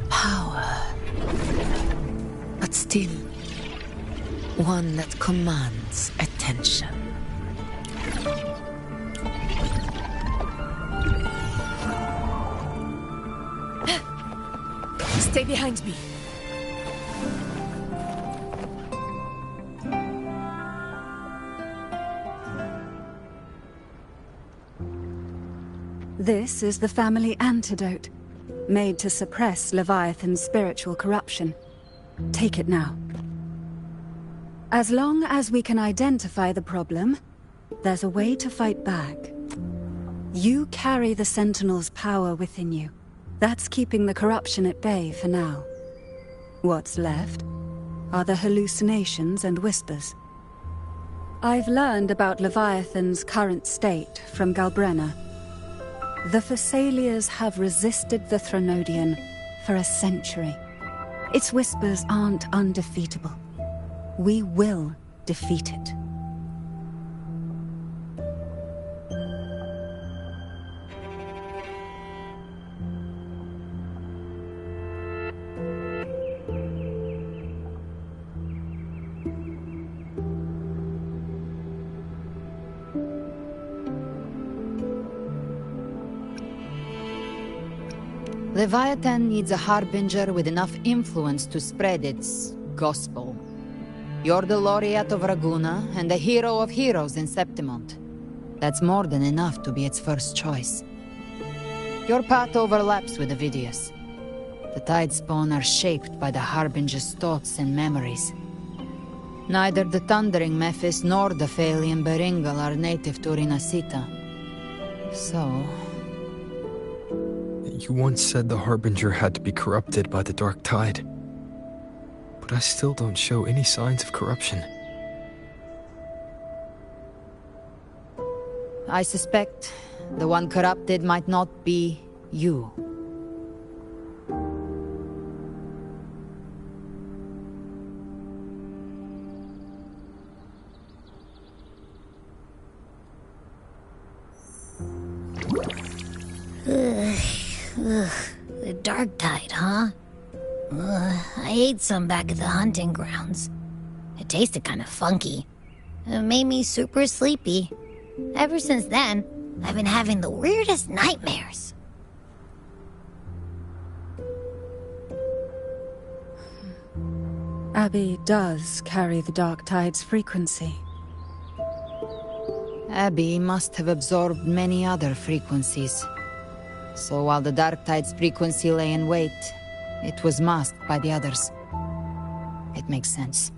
Power. But still, one that commands attention. Stay behind me. This is the family antidote, made to suppress Leviathan's spiritual corruption. Take it now. As long as we can identify the problem, there's a way to fight back. You carry the Sentinel's power within you. That's keeping the corruption at bay for now. What's left are the hallucinations and whispers. I've learned about Leviathan's current state from Galbrenna. The Thessalias have resisted the Threnodian for a century. Its whispers aren't undefeatable. We will defeat it. Leviathan needs a harbinger with enough influence to spread its gospel. You're the laureate of Raguna and the hero of heroes in Septimont. That's more than enough to be its first choice. Your path overlaps with Avidius. The Tidespawn are shaped by the harbinger's thoughts and memories. Neither the Thundering Mephis nor the Phalian Beringal are native to Rinascita. So... You once said the Harbinger had to be corrupted by the Dark Tide. But I still don't show any signs of corruption. I suspect the one corrupted might not be you. The Dark Tide, huh? I ate some back at the hunting grounds. It tasted kind of funky. It made me super sleepy. Ever since then, I've been having the weirdest nightmares. Abby does carry the Dark Tide's frequency. Abby must have absorbed many other frequencies. So while the Dark Tide's frequency lay in wait, it was masked by the others. It makes sense.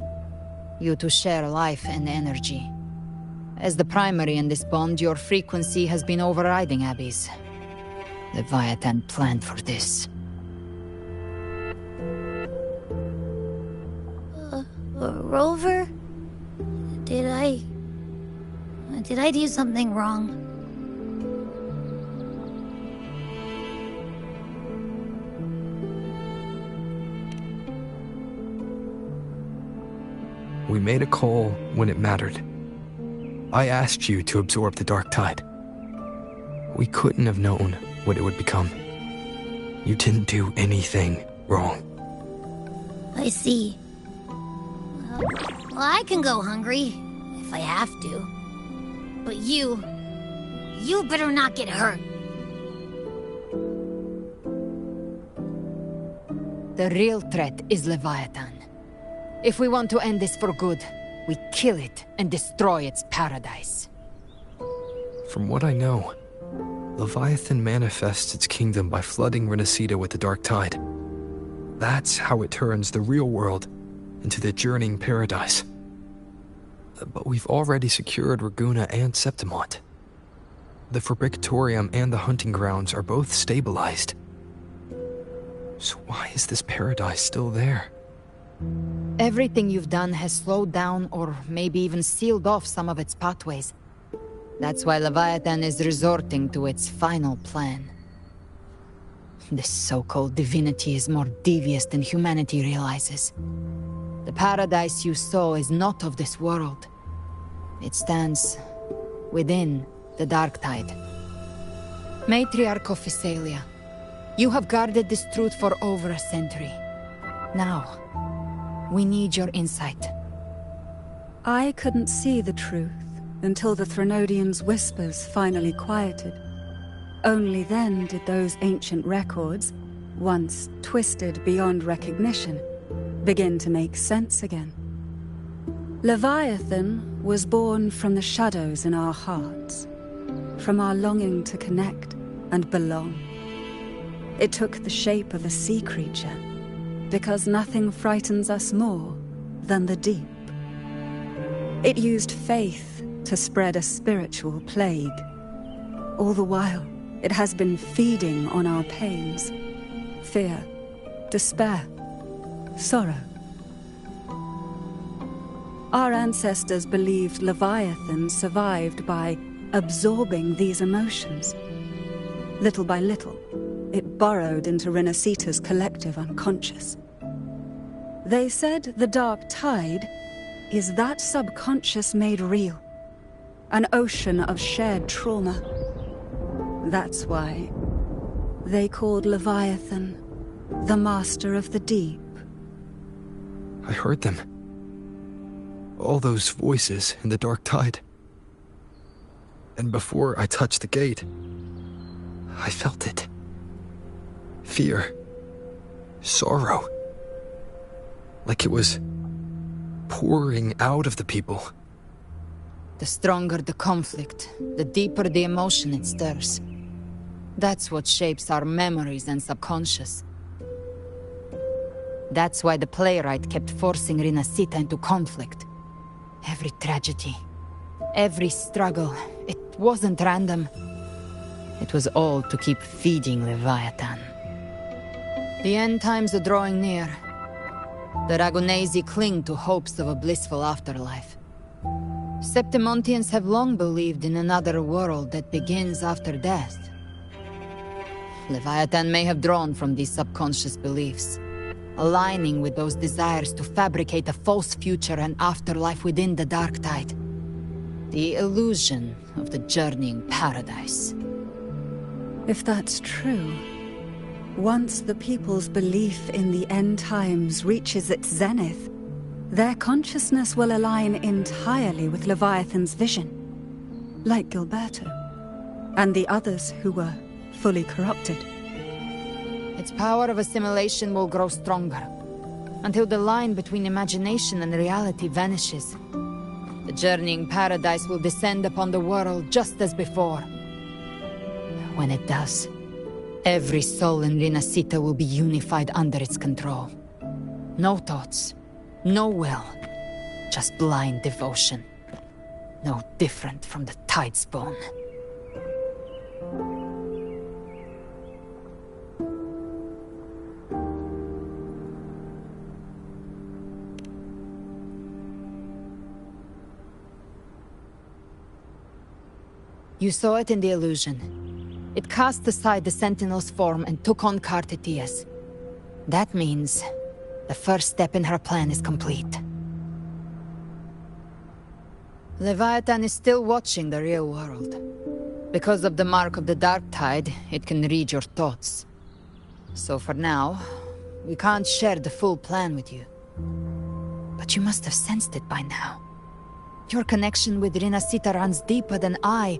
You two share life and energy. As the primary in this bond, your frequency has been overriding Abby's. Leviathan planned for this. Rover? Did I do something wrong? We made a call when it mattered. I asked you to absorb the Dark Tide. We couldn't have known what it would become. You didn't do anything wrong. I see. Well, I can go hungry, if I have to. But you better not get hurt. The real threat is Leviathan. If we want to end this for good, we kill it and destroy its paradise. From what I know, Leviathan manifests its kingdom by flooding Rinascita with the Dark Tide. That's how it turns the real world into the journeying paradise. But we've already secured Raguna and Septimont. The Fabricatorium and the hunting grounds are both stabilized. So why is this paradise still there? Everything you've done has slowed down or maybe even sealed off some of its pathways. That's why Leviathan is resorting to its final plan. This so-called divinity is more devious than humanity realizes. The paradise you saw is not of this world. It stands within the Dark Tide. Matriarch of Physalia, You have guarded this truth for over a century. Now, we need your insight. I couldn't see the truth until the Threnodians' whispers finally quieted. Only then did those ancient records, once twisted beyond recognition, begin to make sense again. Leviathan was born from the shadows in our hearts, from our longing to connect and belong. It took the shape of a sea creature, because nothing frightens us more than the deep. It used faith to spread a spiritual plague. All the while, it has been feeding on our pains, fear, despair, sorrow. Our ancestors believed Leviathan survived by absorbing these emotions. Little by little, it burrowed into Rinascita's collective unconscious. They said the dark tide is that subconscious made real, an ocean of shared trauma. That's why they called Leviathan the Master of the Deep. I heard them. All those voices in the dark tide. And before I touched the gate, I felt it. Fear. Sorrow. Like it was pouring out of the people. The stronger the conflict, the deeper the emotion it stirs. That's what shapes our memories and subconscious. That's why the playwright kept forcing Rinascita into conflict. Every tragedy, every struggle, it wasn't random. It was all to keep feeding Leviathan. The end times are drawing near. The Ragunesi cling to hopes of a blissful afterlife. Septimontians have long believed in another world that begins after death. Leviathan may have drawn from these subconscious beliefs, aligning with those desires to fabricate a false future and afterlife within the dark tide. The illusion of the journeying paradise. If that's true, once the people's belief in the end times reaches its zenith, their consciousness will align entirely with Leviathan's vision, like Gilberto, and the others who were fully corrupted. Its power of assimilation will grow stronger, until the line between imagination and reality vanishes. The journeying paradise will descend upon the world just as before. When it does, every soul in Rinascita will be unified under its control. No thoughts, no will, just blind devotion. No different from the Tidespawn. You saw it in the illusion. It cast aside the Sentinel's form and took on Cartetias. That means the first step in her plan is complete. Leviathan is still watching the real world. Because of the mark of the Dark Tide, it can read your thoughts. So for now, we can't share the full plan with you. But you must have sensed it by now. Your connection with Rinascita runs deeper than I,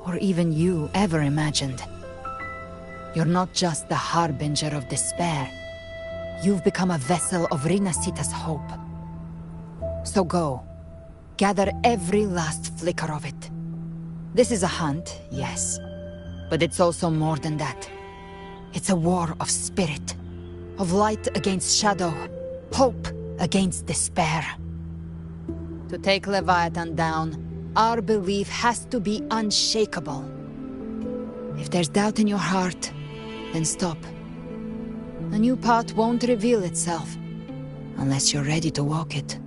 or even you, ever imagined. You're not just the harbinger of despair. You've become a vessel of Rinascita's hope. So go. Gather every last flicker of it. This is a hunt, yes. But it's also more than that. It's a war of spirit. Of light against shadow. Hope against despair. To take Leviathan down, our belief has to be unshakable. If there's doubt in your heart, then stop. A new path won't reveal itself, unless you're ready to walk it.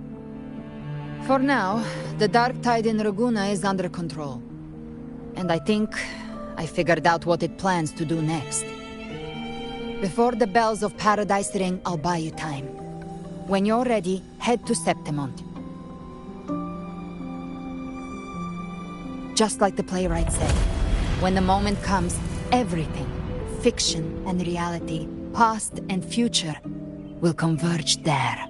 For now, the dark tide in Raguna is under control. And I think I figured out what it plans to do next. Before the bells of Paradise ring, I'll buy you time. When you're ready, head to Septimont. Just like the playwright said, when the moment comes, everything fiction and reality, past and future, will converge there.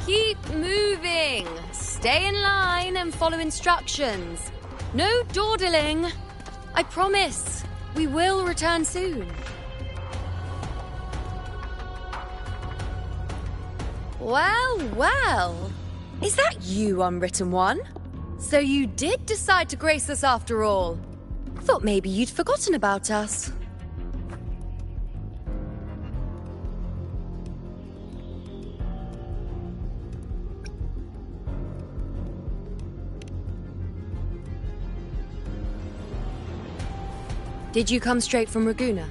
Keep moving! Stay in line and follow instructions. No dawdling! I promise, we will return soon. Well, well. Is that you, Unwritten One? So you did decide to grace us after all. Thought maybe you'd forgotten about us. Did you come straight from Raguna?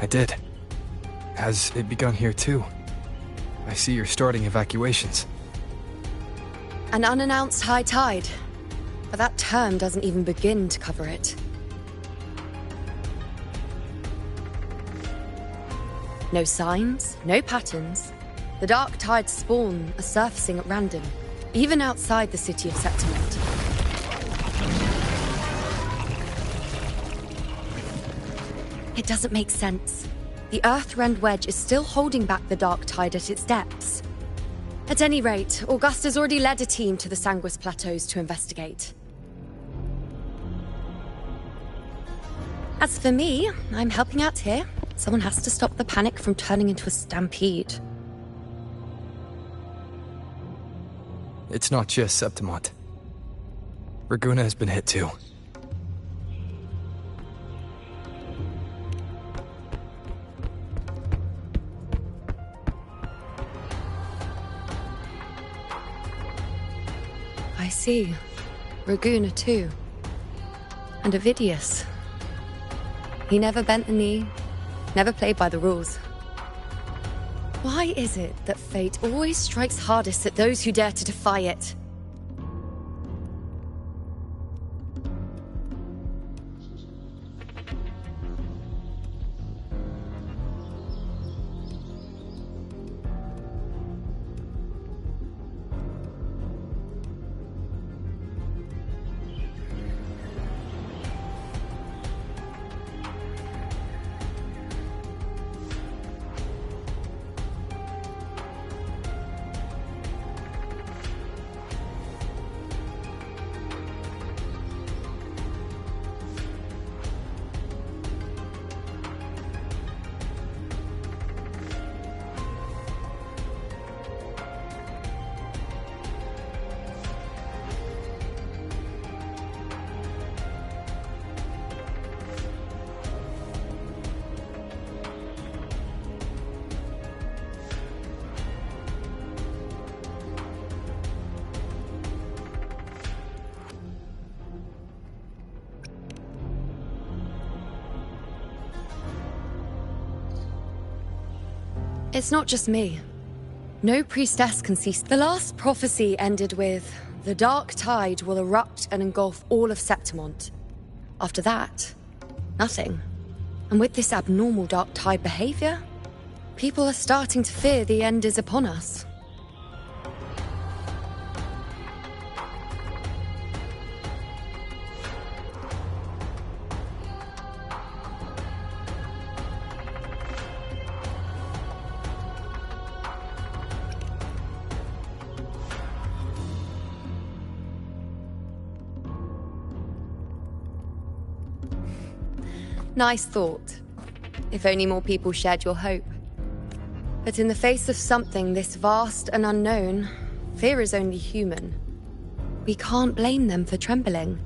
I did. Has it begun here too? I see you're starting evacuations. An unannounced high tide. But that term doesn't even begin to cover it. No signs, no patterns. The dark tide's spawn are surfacing at random, even outside the city of Septimont. It doesn't make sense. The Earthrend Wedge is still holding back the dark tide at its depths. At any rate, Augusta's already led a team to the Sanguis Plateaus to investigate. As for me, I'm helping out here. Someone has to stop the panic from turning into a stampede. It's not just Septimont. Raguna has been hit too. I see. Raguna too. And Ovidius. He never bent a knee, never played by the rules. Why is it that fate always strikes hardest at those who dare to defy it? It's not just me. No priestess can see. The last prophecy ended with, the dark tide will erupt and engulf all of Septimont. After that, nothing. And with this abnormal dark tide behavior, people are starting to fear the end is upon us. Nice thought. If only more people shared your hope. But in the face of something this vast and unknown, fear is only human. We can't blame them for trembling.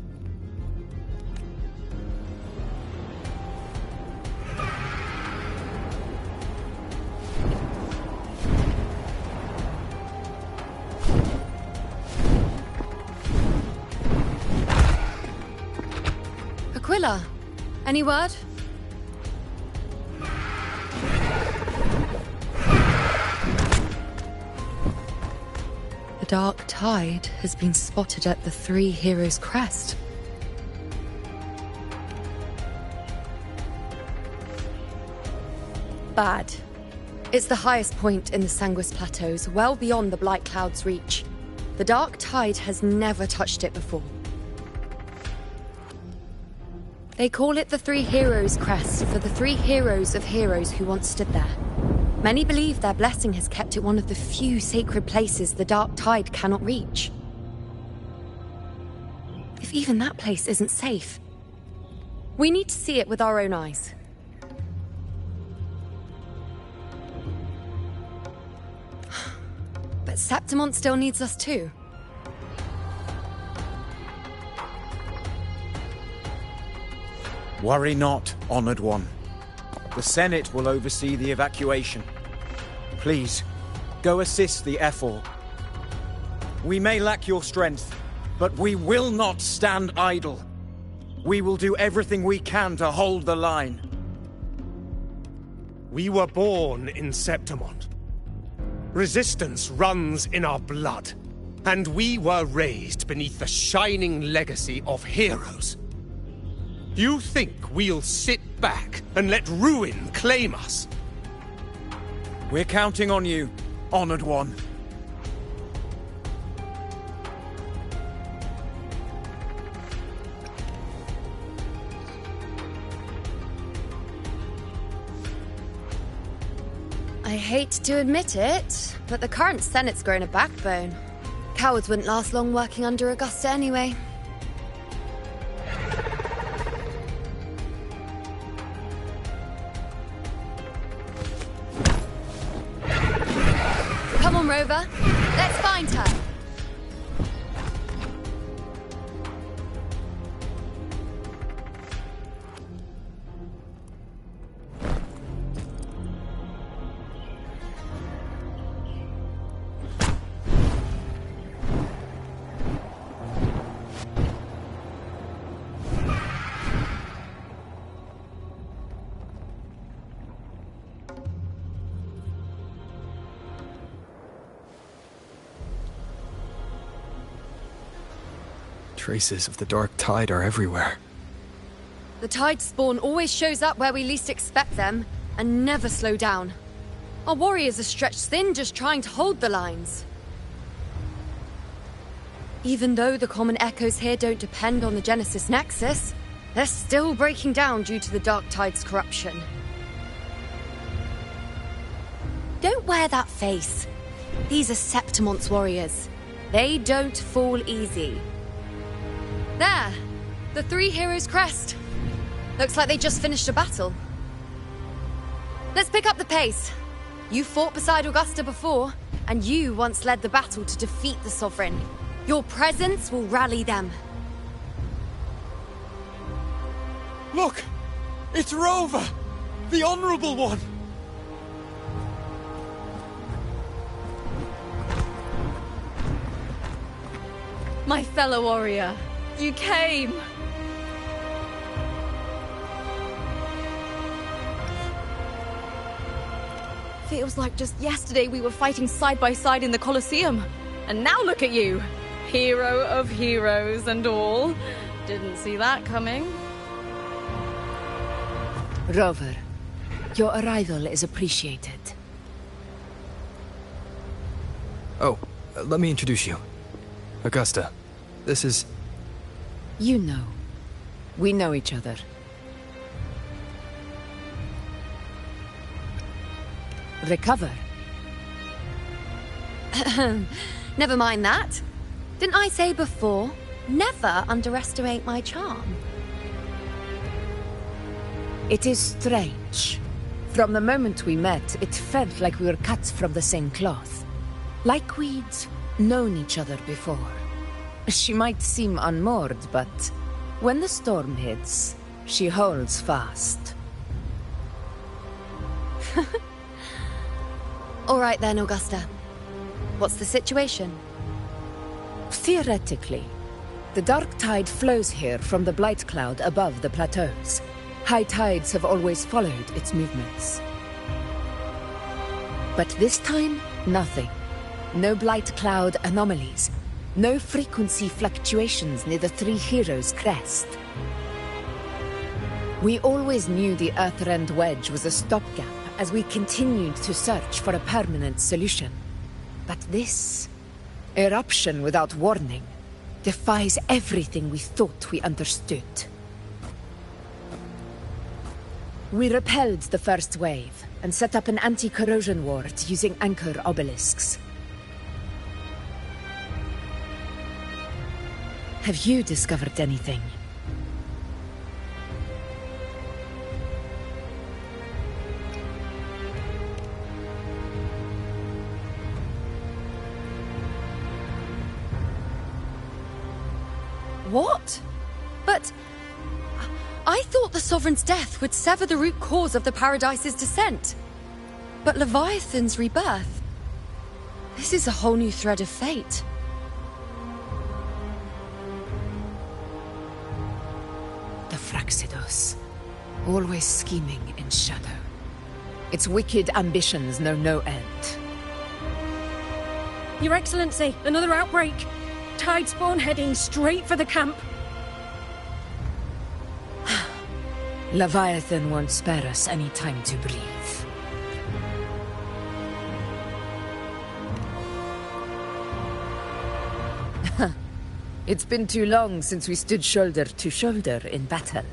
Aquila, any word? The dark tide has been spotted at the Three Heroes' Crest. Bad. It's the highest point in the Sanguis Plateaus, well beyond the Blight Cloud's reach. The dark tide has never touched it before. They call it the Three Heroes' Crest for the three heroes of heroes who once stood there. Many believe their blessing has kept it one of the few sacred places the dark tide cannot reach. If even that place isn't safe, we need to see it with our own eyes. But Septimont still needs us too. Worry not, Honored One. The Senate will oversee the evacuation. Please, go assist the Ephor. We may lack your strength, but we will not stand idle. We will do everything we can to hold the line. We were born in Septimont. Resistance runs in our blood, and we were raised beneath the shining legacy of heroes. You think we'll sit back and let ruin claim us? We're counting on you, Honored One. I hate to admit it, but the current Senate's grown a backbone. Cowards wouldn't last long working under Augusta anyway. Come on, Rover. Let's find her. Traces of the dark tide are everywhere. The tide spawn always shows up where we least expect them, and never slow down. Our warriors are stretched thin just trying to hold the lines. Even though the common echoes here don't depend on the Genesis Nexus, they're still breaking down due to the dark tide's corruption. Don't wear that face. These are Septimont's warriors. They don't fall easy. There! The Three Heroes' Crest. Looks like they just finished a battle. Let's pick up the pace. You fought beside Augusta before, and you once led the battle to defeat the Sovereign. Your presence will rally them. Look! It's Rover! The Honorable One! My fellow warrior, you came! Feels like just yesterday we were fighting side by side in the Colosseum. And now look at you! Hero of heroes and all. Didn't see that coming. Rover, your arrival is appreciated. Oh, let me introduce you. Augusta, this is... You know. We know each other. Recover. Never mind that. Didn't I say before? Never underestimate my charm. It is strange. From the moment we met, it felt like we were cut from the same cloth. Like we'd known each other before. She might seem unmoored, but when the storm hits, she holds fast. All right then, Augusta. What's the situation? Theoretically, the dark tide flows here from the blight cloud above the plateaus. High tides have always followed its movements. But this time, nothing. No blight cloud anomalies. No frequency fluctuations near the Three Heroes crest. We always knew the Earthrend Wedge was a stopgap as we continued to search for a permanent solution. But this eruption without warning defies everything we thought we understood. We repelled the first wave and set up an anti-corrosion ward using anchor obelisks. Have you discovered anything? What? But... I thought the Sovereign's death would sever the root cause of the Paradise's descent. But Leviathan's rebirth... This is a whole new thread of fate. The Fraxidos. Always scheming in shadow. Its wicked ambitions know no end. Your Excellency, another outbreak. Tide spawn heading straight for the camp. Leviathan won't spare us any time to breathe. It's been too long since we stood shoulder to shoulder in battle.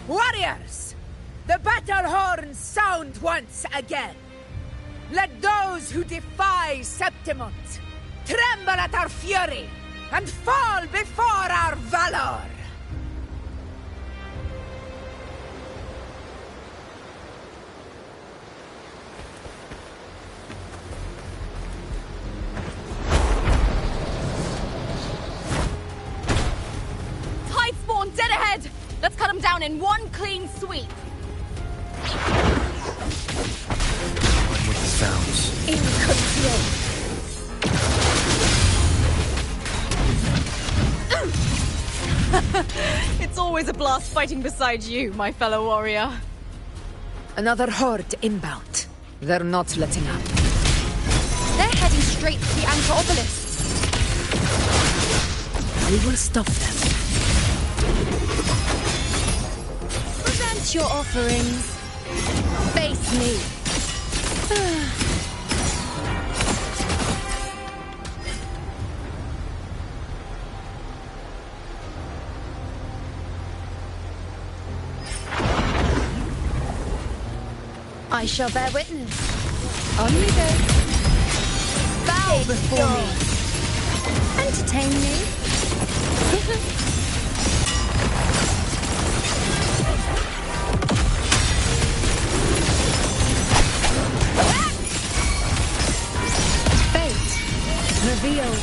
Warriors! The battle horns sound once again! Let those who defy Septimont tremble at our fury and fall before our valor! Tide spawn dead ahead! Let's cut them down in one clean sweep. With the sounds. In control! It's always a blast fighting beside you, my fellow warrior. Another horde inbound. They're not letting up. They're heading straight to the anchor obelisks. We will stop them. Present your offerings. Face me. I shall bear witness. On we go. Bow before me. Entertain me. Revealed.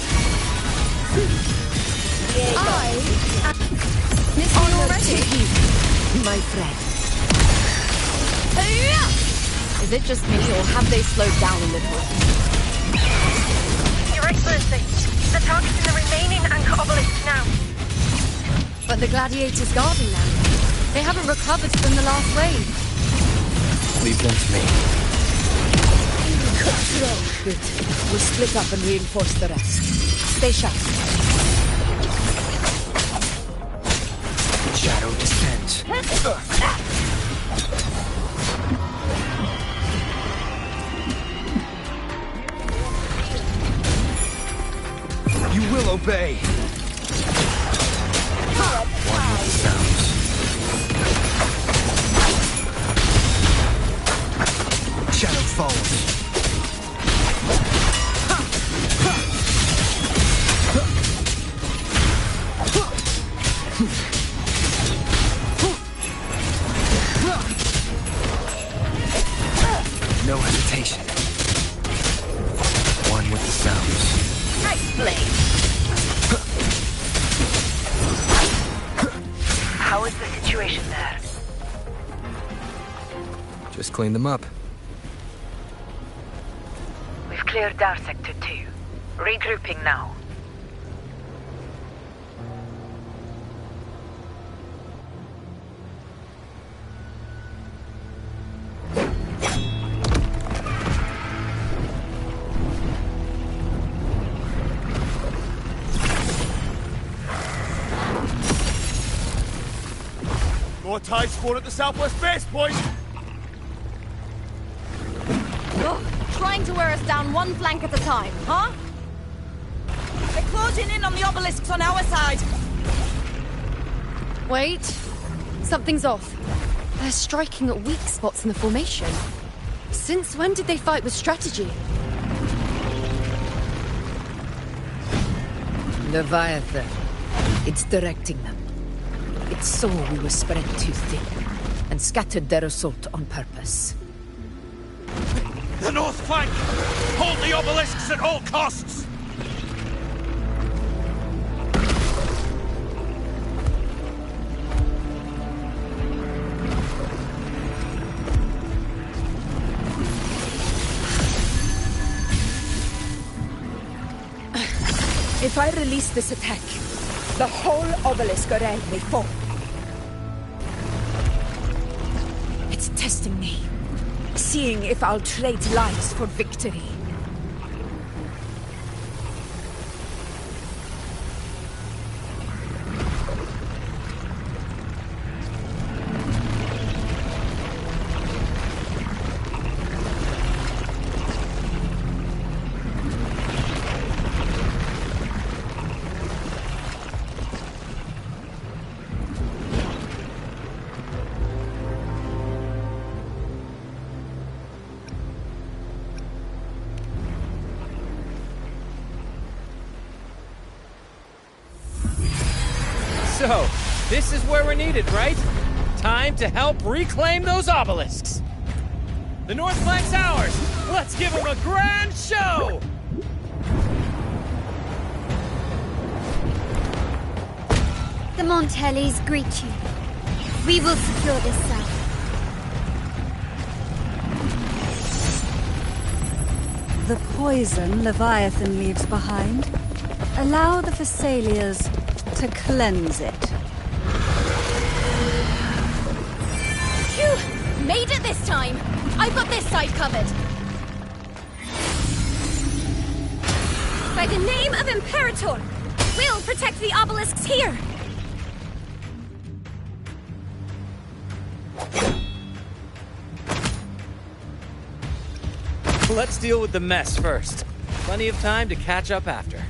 Missing already? My friend. Is it just me, or have they slowed down a little? Your Excellency, the target's in the remaining anchor obelisk now. But the gladiator's guarding them. They haven't recovered from the last wave. Leave them to me. Good. We'll split up and reinforce the rest. Stay sharp. Shadow descends. You will obey. One with the sounds. Shadow follows. No hesitation. One with the sounds. Nice blade. How is the situation there? Just clean them up. We've cleared our sector 2. Regrouping now. More tide spawn at the southwest base, boys! Ugh, trying to wear us down one flank at a time, huh? They're closing in on the obelisks on our side. Wait. Something's off. They're striking at weak spots in the formation. Since when did they fight with strategy? Leviathan. It's directing them. It saw we were spread too thin, and scattered their assault on purpose. The north flank! Hold the obelisks at all costs! If I release this attack, the whole obelisk array may fall. It's testing me, seeing if I'll trade lives for victory. So, this is where we're needed, right? Time to help reclaim those obelisks. The north flank's ours. Let's give them a grand show! The Montellis greet you. We will secure this south. The poison Leviathan leaves behind. Allow the Thessalias to cleanse it. Phew! Made it this time! I've got this side covered! By the name of Imperator, we'll protect the obelisks here! Let's deal with the mess first. Plenty of time to catch up after.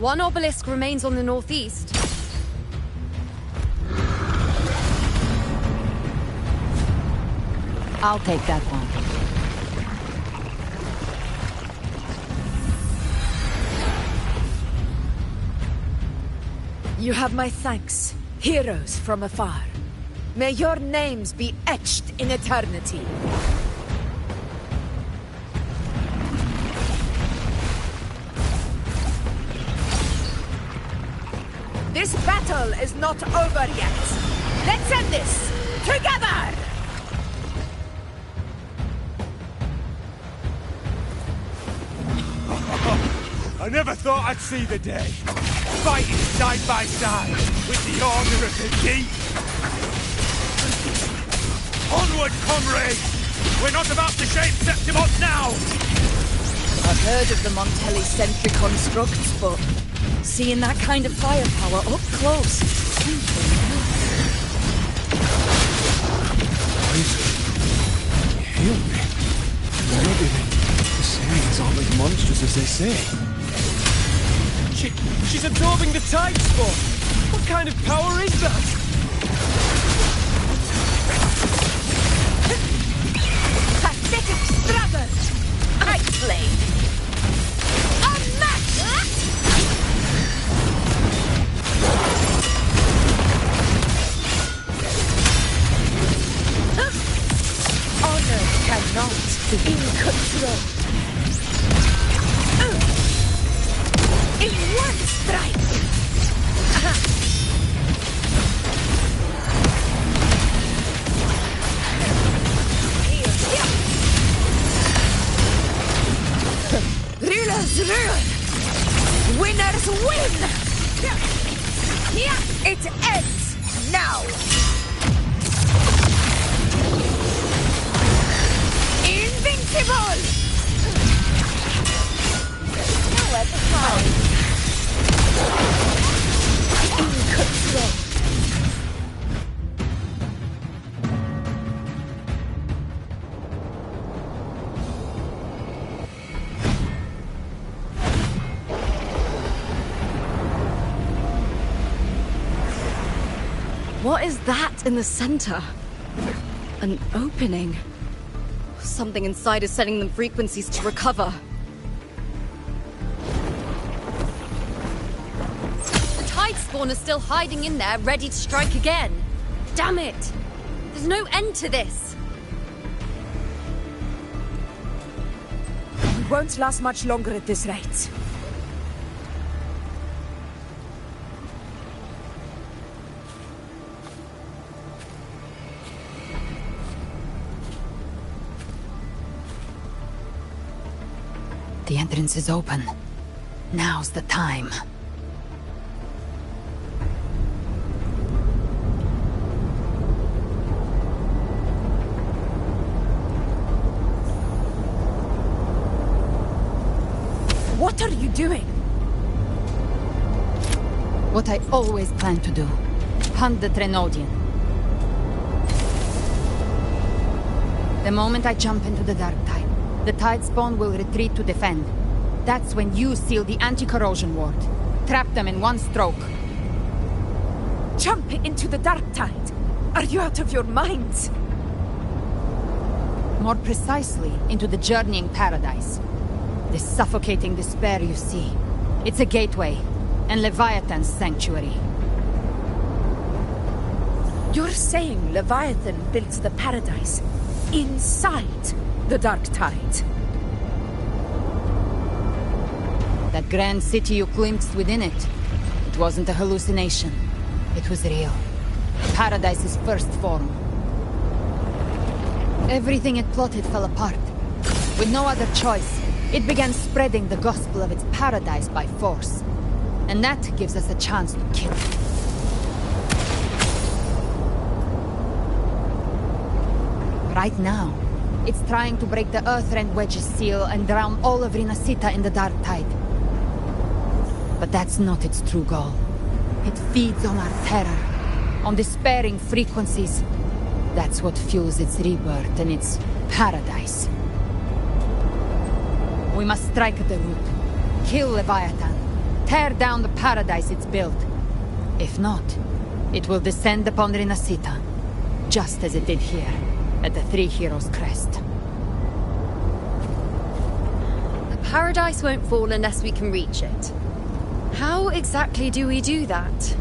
One obelisk remains on the northeast. I'll take that one. You have my thanks, heroes from afar. May your names be etched in eternity. This battle is not over yet. Let's end this together! I never thought I'd see the day. Fighting side by side with the Order of the Deep. Onward, comrades! We're not about to shame Septimont now! I've heard of the Montelli sentry constructs, but seeing that kind of firepower up close... Heal me. Maybe the Saiyans aren't as monstrous as they say. She's absorbing the tide spawn! What kind of power is that? Pathetic struggle! Ice Blade! Unmatched! Honor cannot be in control. In one strike! Rulers rule! Winners win! It ends now! Invincible! Nowhere to hide. In control. What is that in the center? An opening. Something inside is sending them frequencies to recover. The tide spawn is still hiding in there, ready to strike again. Damn it! There's no end to this. We won't last much longer at this rate. The entrance is open. Now's the time. What are you doing? What I always planned to do. Hunt the Trenodian. The moment I jump into the dark tide, the tide spawn will retreat to defend. That's when you seal the anti-corrosion ward. Trap them in one stroke. Jump into the dark tide! Are you out of your minds? More precisely, into the journeying paradise. The suffocating despair you see. It's a gateway, and Leviathan's sanctuary. You're saying Leviathan built the paradise inside the dark tide? That grand city you glimpsed within it, it wasn't a hallucination. It was real. Paradise's first form. Everything it plotted fell apart. With no other choice, it began spreading the gospel of its paradise by force. And that gives us a chance to kill it. Right now, it's trying to break the Earthrend Wedge's seal and drown all of Rinascita in the dark tide. But that's not its true goal. It feeds on our terror, on despairing frequencies. That's what fuels its rebirth and its paradise. We must strike at the root, kill Leviathan, tear down the paradise it's built. If not, it will descend upon Rinascita, just as it did here, at the Three Heroes' Crest. The paradise won't fall unless we can reach it. How exactly do we do that?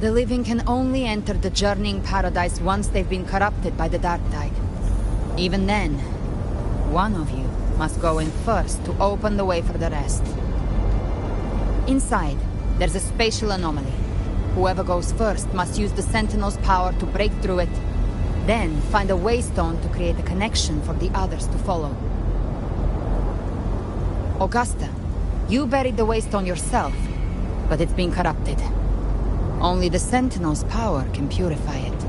The living can only enter the journeying paradise once they've been corrupted by the dark tide. Even then, one of you must go in first to open the way for the rest. Inside, there's a spatial anomaly. Whoever goes first must use the Sentinel's power to break through it, then find a waystone to create a connection for the others to follow. Augusta, you buried the waystone yourself, but it's been corrupted. Only the Sentinel's power can purify it.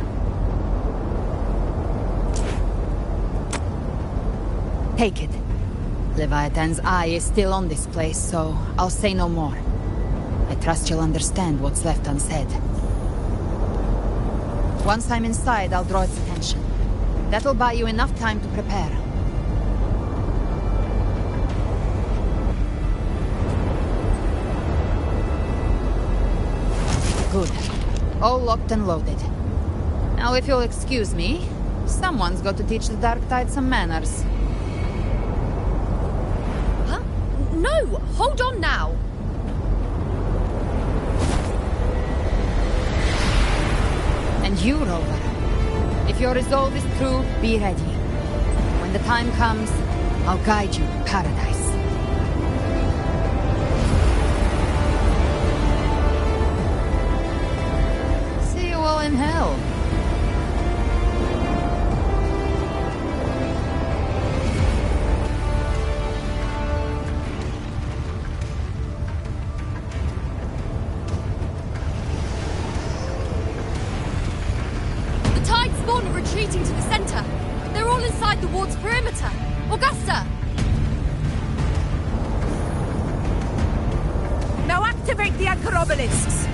Take it. Leviathan's eye is still on this place, so I'll say no more. I trust you'll understand what's left unsaid. Once I'm inside, I'll draw its attention. That'll buy you enough time to prepare. Good. All locked and loaded. Now, if you'll excuse me, someone's got to teach the Dark Tide some manners. Huh? No! Hold on now! And you, Rover. If your resolve is true, be ready. When the time comes, I'll guide you to paradise. See you all in hell. Retreating to the center. They're all inside the ward's perimeter. Augusta! Now activate the anchor obelisks!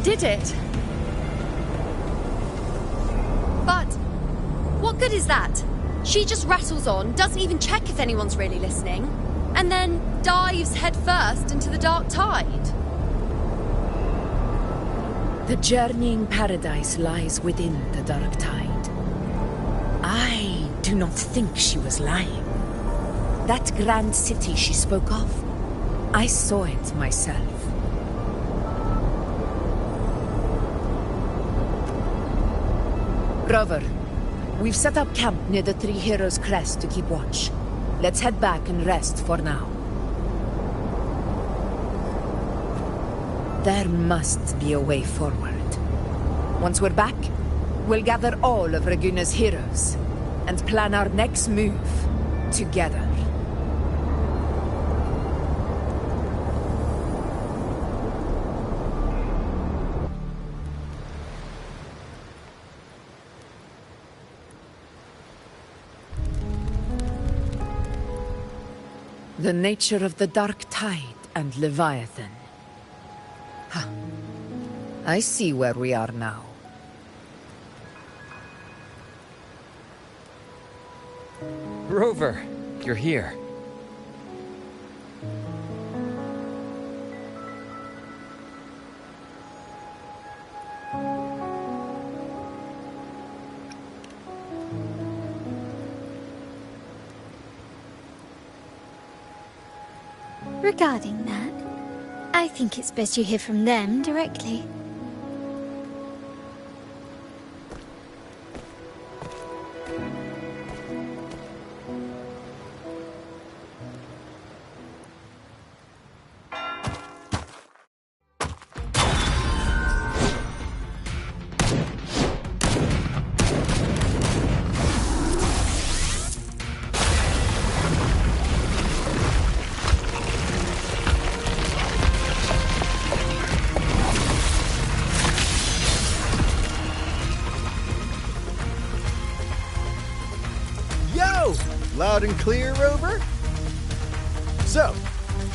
Did it? But what good is that? She just rattles on, doesn't even check if anyone's really listening, and then dives headfirst into the dark tide. The journeying paradise lies within the dark tide. I do not think she was lying. That grand city she spoke of, I saw it myself. Rover, we've set up camp near the Three Heroes Crest to keep watch. Let's head back and rest for now. There must be a way forward. Once we're back, we'll gather all of Raguna's heroes and plan our next move together. The nature of the Dark Tide and Leviathan. Huh. I see where we are now. Rover, you're here. Regarding that, I think it's best you hear from them directly. Loud and clear, Rover? So,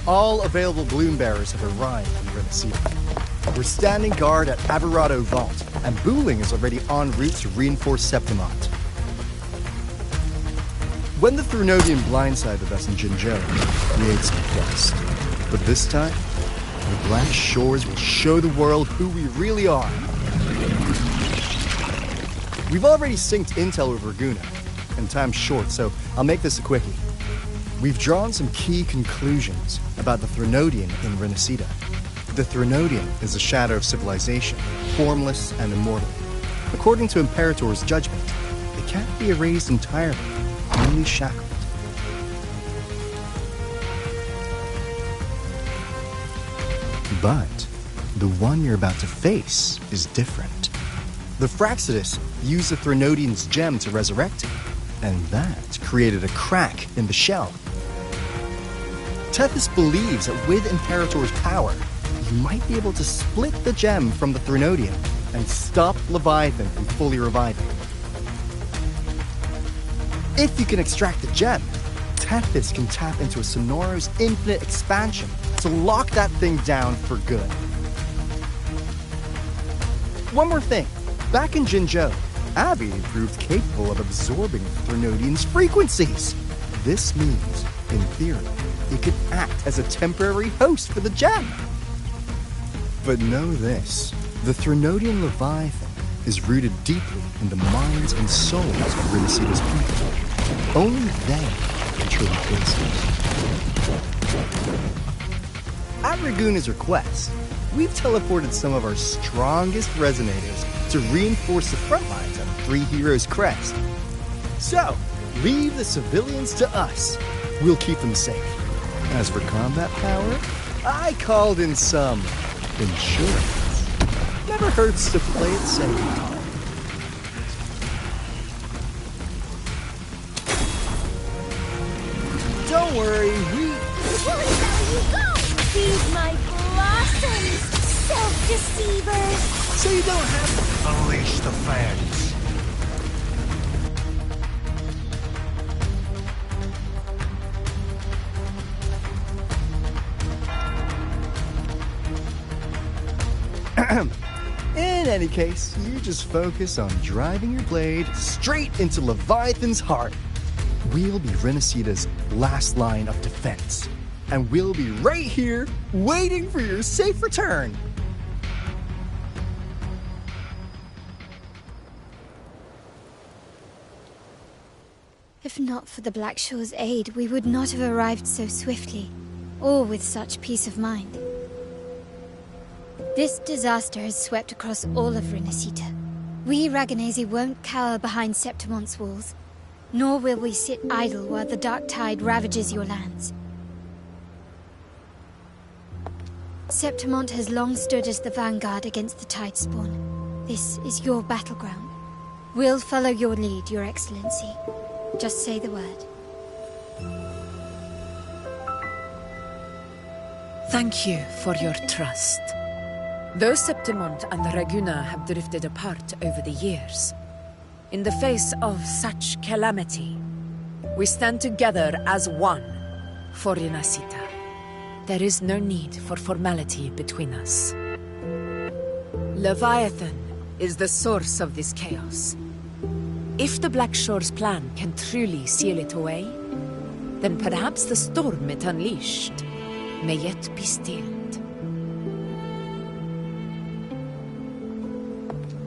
all available bloom bearers have arrived in Rinascita. We're standing guard at Aberrado Vault, and Booling is already en route to reinforce Septimont. When the Thrinovian blindsided us in Jinjo, we ate some dust. But this time, the Black Shores will show the world who we really are. We've already synced intel with Raguna, and time's short, so I'll make this a quickie. We've drawn some key conclusions about the Threnodian in Rinascita. The Threnodian is a shadow of civilization, formless and immortal. According to Imperator's judgment, it can't be erased entirely, only shackled. But the one you're about to face is different. The Fraxidus used the Threnodian's gem to resurrect him, and that created a crack in the shell. Tethys believes that with Imperator's power, you might be able to split the gem from the Threnodian and stop Leviathan from fully reviving. If you can extract the gem, Tethys can tap into a Sonoro's infinite expansion to lock that thing down for good. One more thing. Back in Jinzhou, Abby proved capable of absorbing Threnodian's frequencies. This means, in theory, it could act as a temporary host for the gem. But know this, the Threnodian Leviathan is rooted deeply in the minds and souls of Rinascita's people. Only they can truly face it. At Raguna's request, we've teleported some of our strongest resonators to reinforce the front lines of Three Heroes Crest. So, leave the civilians to us. We'll keep them safe. As for combat power, I called in some insurance. Never hurts to play it safe. Don't worry, Where you go? Feed my blossoms, self-deceivers! So you don't have to unleash the fans. In any case, you just focus on driving your blade straight into Leviathan's heart. We'll be Rinascita's last line of defense. And we'll be right here, waiting for your safe return. If not for the Black Shore's aid, we would not have arrived so swiftly, or with such peace of mind. This disaster has swept across all of Rinascita. We Raganese won't cower behind Septimon's walls, nor will we sit idle while the dark tide ravages your lands. Septimont has long stood as the vanguard against the tide spawn. This is your battleground. We'll follow your lead, Your Excellency. Just say the word. Thank you for your trust. Though Septimont and Raguna have drifted apart over the years, in the face of such calamity, we stand together as one for Rinascita. There is no need for formality between us. Leviathan is the source of this chaos. If the Black Shore's plan can truly seal it away, then perhaps the storm it unleashed may yet be stilled.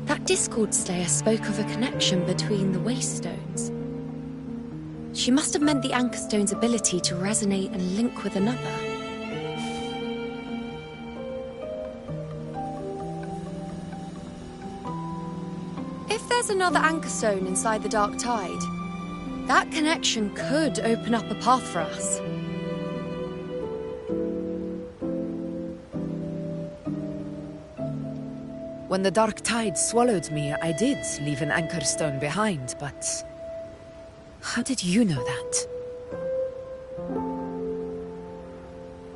That Discord Slayer spoke of a connection between the Wastestones. She must have meant the Anchorstone's ability to resonate and link with another. If there's another Anchorstone inside the Dark Tide, that connection could open up a path for us. When the Dark Tide swallowed me, I did leave an Anchorstone behind, but... how did you know that?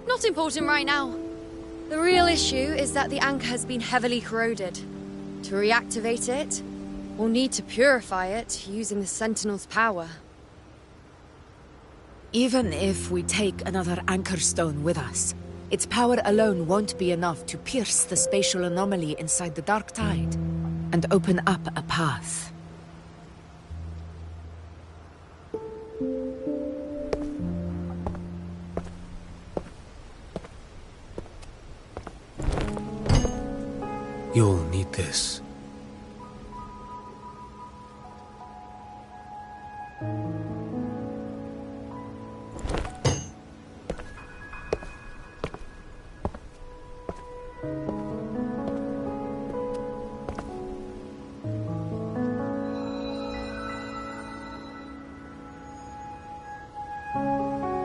Not important right now. The real issue is that the anchor has been heavily corroded. To reactivate it, we'll need to purify it using the Sentinel's power. Even if we take another Anchorstone with us, its power alone won't be enough to pierce the spatial anomaly inside the Dark Tide and open up a path. You'll need this.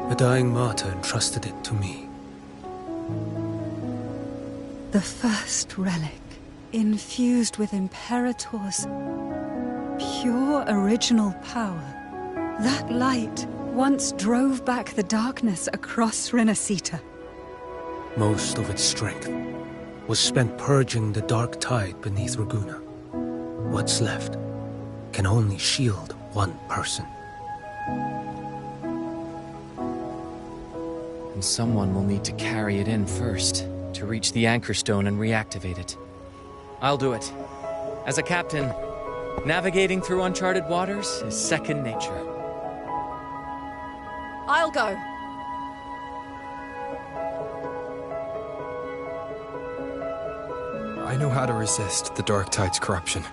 A dying martyr entrusted it to me. The first relic, infused with Imperator's pure original power. That light once drove back the darkness across Rinascita. Most of its strength was spent purging the dark tide beneath Raguna. What's left can only shield one person. And someone will need to carry it in first, to reach the Anchor Stone and reactivate it. I'll do it. As a captain, navigating through uncharted waters is second nature. I'll go. I know how to resist the Dark Tide's corruption.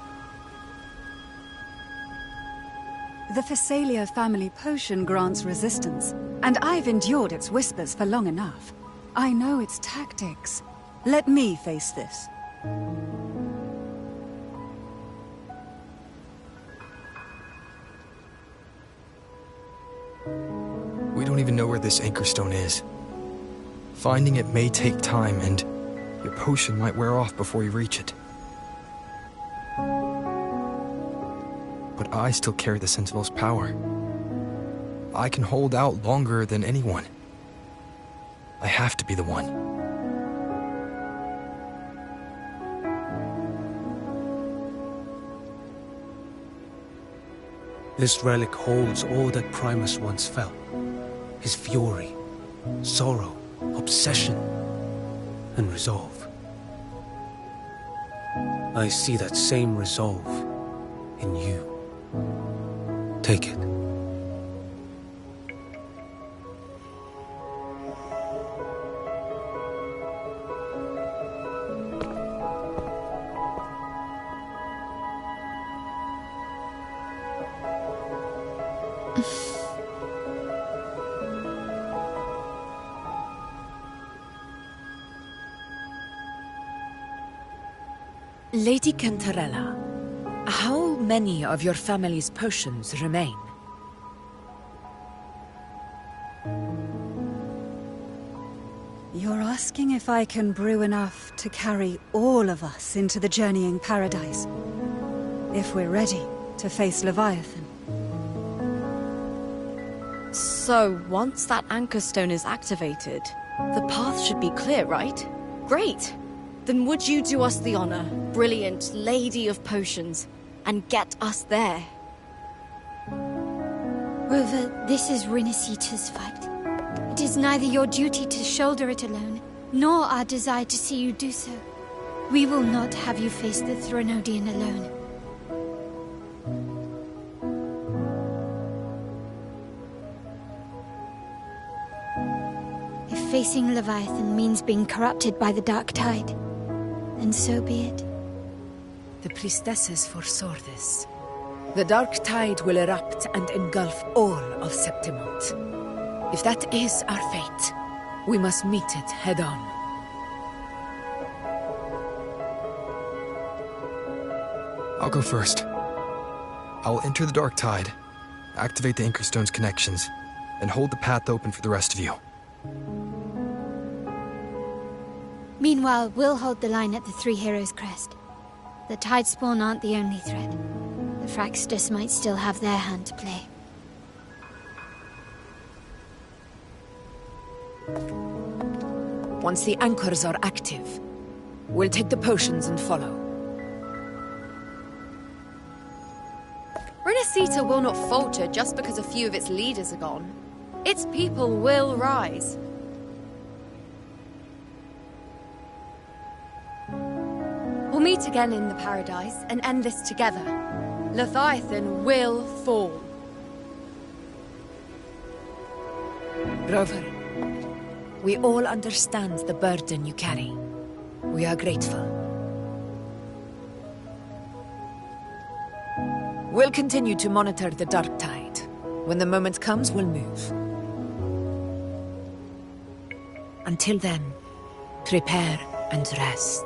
The Phasalia family potion grants resistance, and I've endured its whispers for long enough. I know its tactics. Let me face this. We don't even know where this Anchor Stone is. Finding it may take time, and your potion might wear off before you reach it. But I still carry the Sentinel's power. I can hold out longer than anyone. I have to be the one. This relic holds all that Primus once felt. His fury, sorrow, obsession, and resolve. I see that same resolve in you. Take it. Lady Cantarella, how many of your family's potions remain? You're asking if I can brew enough to carry all of us into the journeying paradise. If we're ready to face Leviathan. So, once that Anchor Stone is activated, the path should be clear, right? Great! Then would you do us the honor, brilliant Lady of Potions, and get us there? Rover, this is Rinascita's fight. It is neither your duty to shoulder it alone, nor our desire to see you do so. We will not have you face the Threnodian alone. If facing Leviathan means being corrupted by the Dark Tide, then so be it. The priestesses foresaw this. The Dark Tide will erupt and engulf all of Septimont. If that is our fate, we must meet it head-on. I'll go first. I'll enter the Dark Tide, activate the Anchor Stone's connections, and hold the path open for the rest of you. Meanwhile, we'll hold the line at the Three Heroes Crest. The Tidespawn aren't the only threat. The Fraxtus might still have their hand to play. Once the anchors are active, we'll take the potions and follow. Rinascita will not falter just because a few of its leaders are gone. Its people will rise. We'll meet again in the Paradise and end this together. Leviathan will fall. Rover, we all understand the burden you carry. We are grateful. We'll continue to monitor the Dark Tide, When the moment comes, we'll move. Until then, prepare and rest.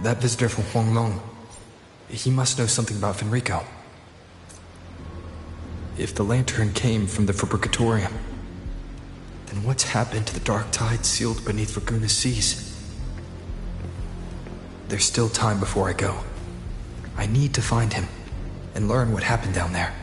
That visitor from Huanglong, he must know something about Fenrico. If the lantern came from the Fabricatorium, then what's happened to the dark tide sealed beneath Raguna's seas? There's still time before I go. I need to find him and learn what happened down there.